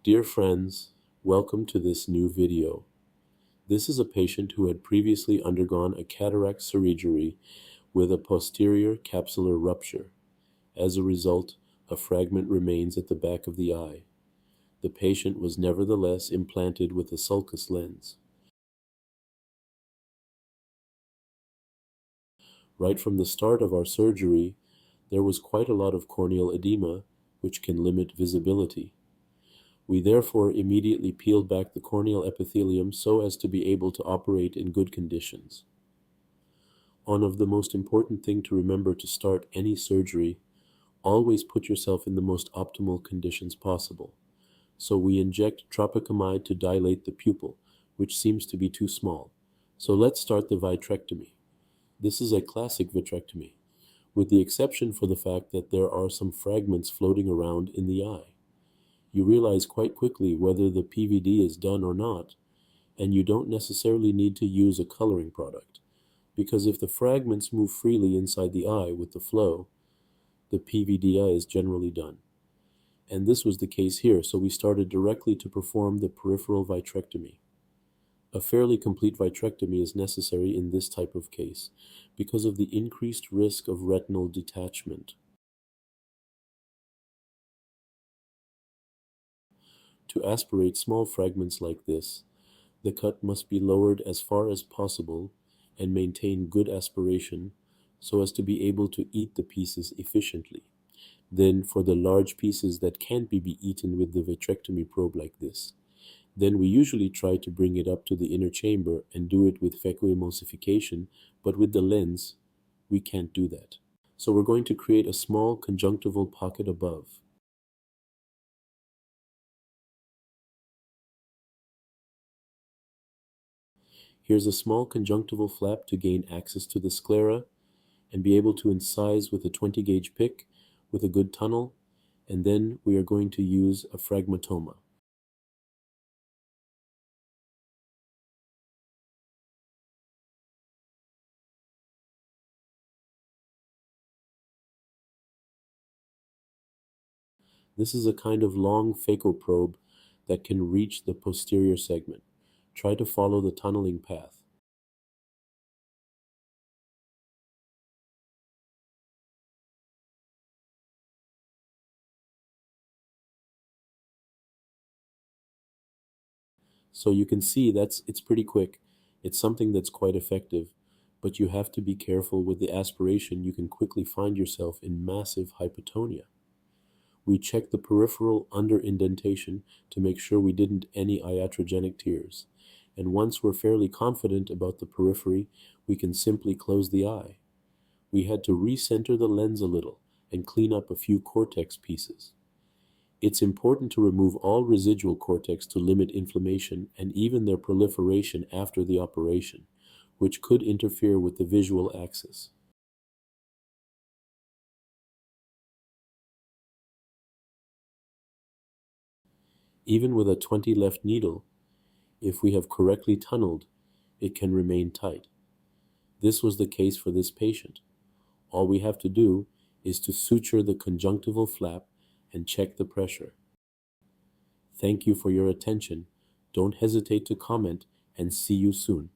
Dear friends, welcome to this new video. This is a patient who had previously undergone a cataract surgery with a posterior capsular rupture. As a result, a fragment remains at the back of the eye. The patient was nevertheless implanted with a sulcus lens. Right from the start of our surgery, there was quite a lot of corneal edema, which can limit visibility. We therefore immediately peeled back the corneal epithelium so as to be able to operate in good conditions. One of the most important thing to remember to start any surgery, always put yourself in the most optimal conditions possible. So we inject tropicamide to dilate the pupil, which seems to be too small. So let's start the vitrectomy. This is a classic vitrectomy, with the exception for the fact that there are some fragments floating around in the eye. You realize quite quickly whether the PVD is done or not, and you don't necessarily need to use a coloring product, because if the fragments move freely inside the eye with the flow, the PVDI is generally done. And this was the case here, so we started directly to perform the peripheral vitrectomy. A fairly complete vitrectomy is necessary in this type of case because of the increased risk of retinal detachment. To aspirate small fragments like this, the cut must be lowered as far as possible and maintain good aspiration so as to be able to eat the pieces efficiently. Then for the large pieces that can't be eaten with the vitrectomy probe like this, then we usually try to bring it up to the inner chamber and do it with phacoemulsification, but with the lens, we can't do that. So we're going to create a small conjunctival pocket above. Here's a small conjunctival flap to gain access to the sclera and be able to incise with a 20 gauge pick with a good tunnel, and then we are going to use a fragmatoma. This is a kind of long phaco probe that can reach the posterior segment. Try to follow the tunneling path. So you can see it's pretty quick. It's something that's quite effective, but you have to be careful with the aspiration. You can quickly find yourself in massive hypotonia. We check the peripheral under indentation to make sure we didn't any iatrogenic tears. And once we're fairly confident about the periphery, we can simply close the eye. We had to recenter the lens a little and clean up a few cortex pieces. It's important to remove all residual cortex to limit inflammation and even their proliferation after the operation, which could interfere with the visual axis. Even with a 20 left needle, if we have correctly tunneled, it can remain tight. This was the case for this patient. All we have to do is to suture the conjunctival flap and check the pressure. Thank you for your attention. Don't hesitate to comment, and see you soon.